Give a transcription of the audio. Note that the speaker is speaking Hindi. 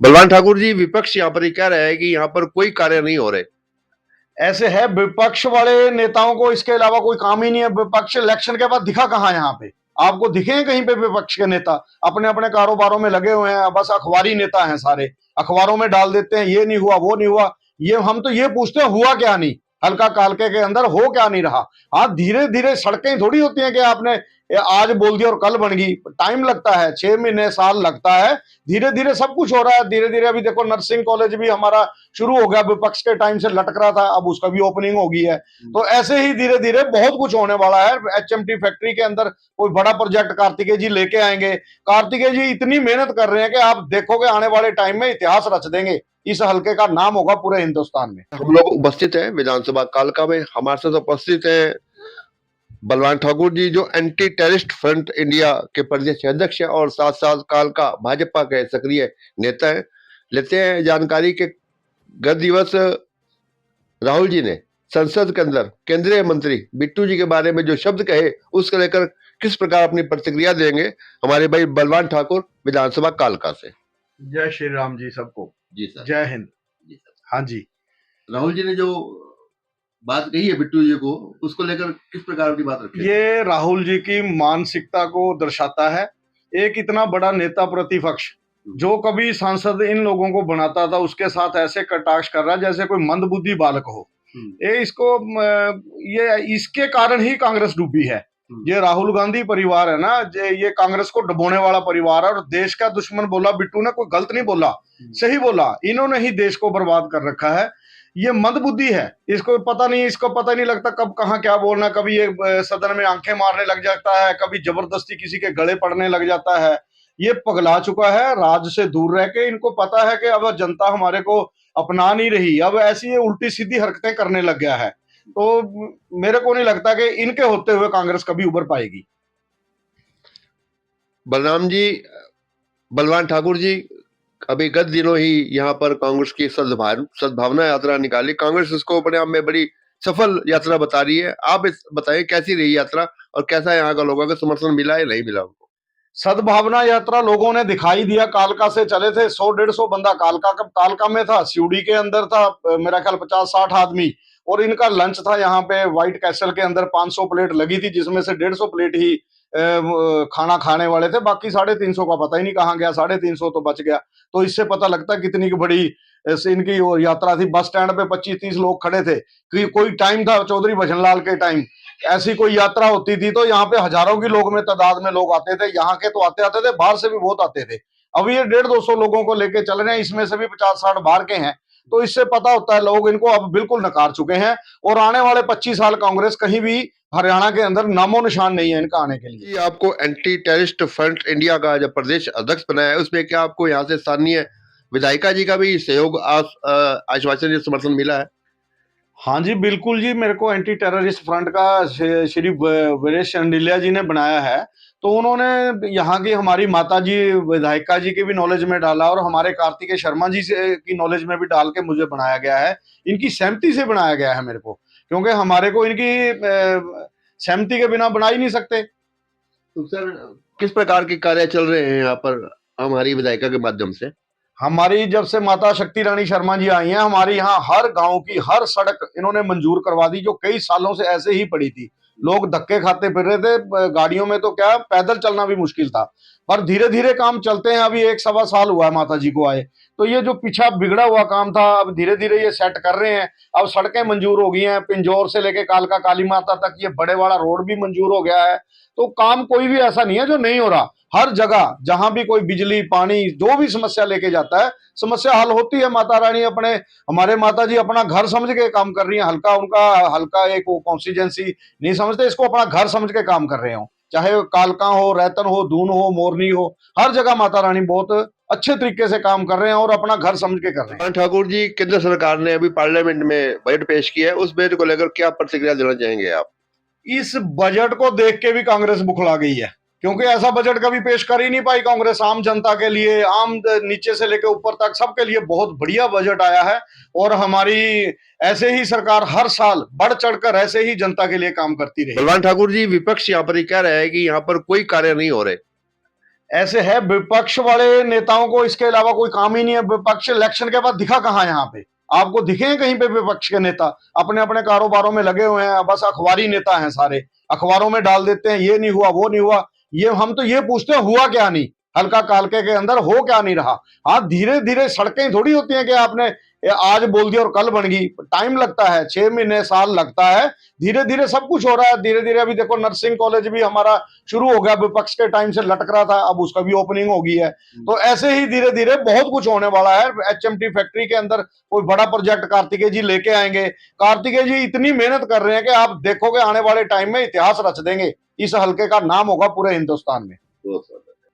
बलवान ठाकुर जी, विपक्ष यहाँ पर ये कह रहा है कि यहाँ पर कोई कार्य नहीं हो रहे। ऐसे है विपक्ष वाले नेताओं को इसके अलावा कोई काम ही नहीं है। विपक्ष इलेक्शन के बाद दिखा कहाँ यहाँ पे? आपको दिखे हैं कहीं पे विपक्ष के नेता? अपने अपने कारोबारों में लगे हुए हैं, बस अखबारी नेता हैं सारे। अखबारों में डाल देते हैं ये नहीं हुआ वो नहीं हुआ। ये हम तो ये पूछते हैं हुआ क्या नहीं, हल्का कालके के अंदर हो क्या नहीं रहा। हाँ, धीरे धीरे सड़कें थोड़ी होती हैं कि आपने आज बोल दिया और कल बन गई। टाइम लगता है, 6 महीने साल लगता है। धीरे धीरे सब कुछ हो रहा है। धीरे धीरे अभी देखो नर्सिंग कॉलेज भी हमारा शुरू हो गया, विपक्ष के टाइम से लटक रहा था, अब उसका भी ओपनिंग हो गई है। तो ऐसे ही धीरे धीरे बहुत कुछ होने वाला है। एचएमटी फैक्ट्री के अंदर कोई बड़ा प्रोजेक्ट कार्तिकेय जी लेके आएंगे। कार्तिकेय जी इतनी मेहनत कर रहे हैं कि आप देखोगे आने वाले टाइम में इतिहास रच देंगे। इस हल्के का नाम होगा पूरे हिंदुस्तान में। हम लोग उपस्थित हैं विधानसभा कालका में। हमारे साथ उपस्थित हैं बलवान ठाकुर जी, जो एंटी टेररिस्ट फ्रंट इंडिया के प्रदेश अध्यक्ष हैं और साथ साथ कालका भाजपा के सक्रिय नेता हैं। लेते हैं जानकारी के गत दिवस राहुल जी ने संसद के अंदर केंद्रीय मंत्री बिट्टू जी के बारे में जो शब्द कहे, उसको लेकर किस प्रकार अपनी प्रतिक्रिया देंगे हमारे भाई बलवान ठाकुर विधानसभा कालका से। जय श्री राम जी सबको। जी सर। जय हिंद। जी सर। हाँ जी। राहुल जी ने जो बात कही है बिट्टू जी को, उसको लेकर किस प्रकार की बात रखी है? ये राहुल जी की मानसिकता को दर्शाता है। एक इतना बड़ा नेता प्रतिपक्ष जो कभी सांसद इन लोगों को बनाता था, उसके साथ ऐसे कटाक्ष कर रहा है जैसे कोई मंदबुद्धि बालक हो। ये इसके कारण ही कांग्रेस डूबी है। ये राहुल गांधी परिवार है ना, ये कांग्रेस को डुबोने वाला परिवार है। और देश का दुश्मन बोला बिट्टू ने, कोई गलत नहीं बोला, सही बोला। इन्होंने ही देश को बर्बाद कर रखा है। ये मंदबुद्धि है, इसको पता नहीं लगता कब कहाँ क्या बोलना। कभी ये सदन में आंखें मारने लग जाता है, कभी जबरदस्ती किसी के गले पड़ने लग जाता है। ये पगला चुका है। राज से दूर रह के इनको पता है कि अब जनता हमारे को अपना नहीं रही। अब ऐसी ये उल्टी सीधी हरकतें करने लग गया है। तो मेरे को नहीं लगता कि इनके होते हुए कांग्रेस कभी उभर पाएगी। बलराम जी, बलवान ठाकुर जी, अभी गत दिनों ही यहाँ पर कांग्रेस की सद्भावना यात्रा निकाली। कांग्रेस इसको अपने आप में बड़ी सफल यात्रा बता रही है। आप बताइए कैसी रही यात्रा और कैसा यहाँ का लोगों का समर्थन मिला है नहीं मिला उनको? सद्भावना यात्रा लोगों ने दिखाई दिया। कालका से चले थे 100-150 बंदा। कालका में था, सीढ़ी के अंदर था मेरा ख्याल 50-60 आदमी। और इनका लंच था यहाँ पे व्हाइट कैसल के अंदर। 500 प्लेट लगी थी, जिसमें से 150 प्लेट ही खाना खाने वाले थे। बाकी 350 का पता ही नहीं कहाँ गया। 350 तो बच गया। तो इससे पता लगता है कितनी बड़ी इनकी यात्रा थी। बस स्टैंड पे 25-30 लोग खड़े थे। कोई टाइम था चौधरी भजनलाल के टाइम, ऐसी कोई यात्रा होती थी तो यहाँ पे हजारों की लोग में तादाद में लोग आते थे। यहाँ के तो आते आते थे, बाहर से भी बहुत आते थे। अब ये 150-200 लोगों को लेके चल रहे हैं, इसमें से भी 50-60 बाहर के हैं। तो इससे पता होता है लोग इनको अब बिल्कुल नकार चुके हैं। और आने वाले 25 साल कांग्रेस कहीं भी हरियाणा के अंदर नामो निशान नहीं है इनका आने के लिए। आपको एंटी टेररिस्ट फ्रंट इंडिया का जब प्रदेश अध्यक्ष बनाया है, उसमें क्या आपको यहाँ से स्थानीय विधायिका जी का भी सहयोग आश्वासन या समर्थन मिला है? हाँ जी, बिल्कुल जी। मेरे को एंटी टेररिस्ट फ्रंट का श्री वीरेश चंडिलिया जी ने बनाया है। तो उन्होंने यहाँ की हमारी माता जी विधायिका जी की भी नॉलेज में डाला और हमारे कार्तिकेय शर्मा जी से की नॉलेज में भी डाल के मुझे बनाया गया है। इनकी सहमति से बनाया गया है मेरे को, क्योंकि हमारे को इनकी सहमति के बिना बना ही नहीं सकते। तो सर, किस प्रकार के कार्य चल रहे हैं यहाँ पर हमारी विधायिका के माध्यम से? हमारी जब से माता शक्ति रानी शर्मा जी आई हैं, हमारी यहाँ हर गांव की हर सड़क इन्होंने मंजूर करवा दी, जो कई सालों से ऐसे ही पड़ी थी। लोग धक्के खाते फिर रहे थे गाड़ियों में, तो क्या पैदल चलना भी मुश्किल था। पर धीरे धीरे काम चलते हैं। अभी 1-1.25 साल हुआ है माता जी को आए। तो ये जो पीछा बिगड़ा हुआ काम था, अब धीरे धीरे ये सेट कर रहे हैं। अब सड़कें मंजूर हो गई हैं, पिंजौर से लेके कालका काली माता तक ये बड़े वाला रोड भी मंजूर हो गया है। तो काम कोई भी ऐसा नहीं है जो नहीं हो रहा। हर जगह जहां भी कोई बिजली पानी जो भी समस्या लेके जाता है, समस्या हल होती है। माता रानी अपने हमारे माता जी अपना घर समझ के काम कर रही हैं। हल्का उनका हल्का एक वो कॉन्स्टिट्यूंसी नहीं समझते, इसको अपना घर समझ के काम कर रहे हो। चाहे कालका हो, रैतन हो, दून हो, मोरनी हो, हर जगह माता रानी बहुत अच्छे तरीके से काम कर रहे हैं और अपना घर समझ के कर रहे हैं। ठाकुर जी, केंद्र सरकार ने अभी पार्लियामेंट में बजट पेश किया है, उस बजट को लेकर क्या प्रतिक्रिया देना चाहेंगे आप? इस बजट को देख के भी कांग्रेस बुखला गई है, क्योंकि ऐसा बजट कभी पेश कर ही नहीं पाई कांग्रेस। आम जनता के लिए, आम नीचे से लेकर ऊपर तक सबके लिए बहुत बढ़िया बजट आया है। और हमारी ऐसे ही सरकार हर साल बढ़ चढ़कर ऐसे ही जनता के लिए काम करती रही। बलवान ठाकुर जी, विपक्ष यहाँ पर ये कह रहा है कि यहाँ पर कोई कार्य नहीं हो रहे। ऐसे है, विपक्ष वाले नेताओं को इसके अलावा कोई काम ही नहीं है। विपक्ष इलेक्शन के बाद दिखा कहाँ यहाँ पे? आपको दिखे हैं कहीं पे विपक्ष के नेता? अपने अपने कारोबारों में लगे हुए हैं, बस अखबारी नेता हैं सारे। अखबारों में डाल देते हैं ये नहीं हुआ वो नहीं हुआ। ये हम तो ये पूछते हैं हुआ क्या नहीं, हल्का कालके के अंदर हो क्या नहीं रहा। हाँ, धीरे धीरे सड़कें थोड़ी होती हैं कि आपने आज बोल दिया और कल बन गई। टाइम लगता है, 6 महीने साल लगता है। धीरे धीरे सब कुछ हो रहा है। धीरे धीरे अभी देखो नर्सिंग कॉलेज भी हमारा शुरू हो गया, विपक्ष के टाइम से लटक रहा था, अब उसका भी ओपनिंग हो गई है। तो ऐसे ही धीरे धीरे बहुत कुछ होने वाला है। एचएमटी फैक्ट्री के अंदर कोई बड़ा प्रोजेक्ट कार्तिकेय जी लेके आएंगे। कार्तिकेय जी इतनी मेहनत कर रहे हैं कि आप देखोगे आने वाले टाइम में इतिहास रच देंगे। इस हल्के का नाम होगा पूरे हिंदुस्तान में। बहुत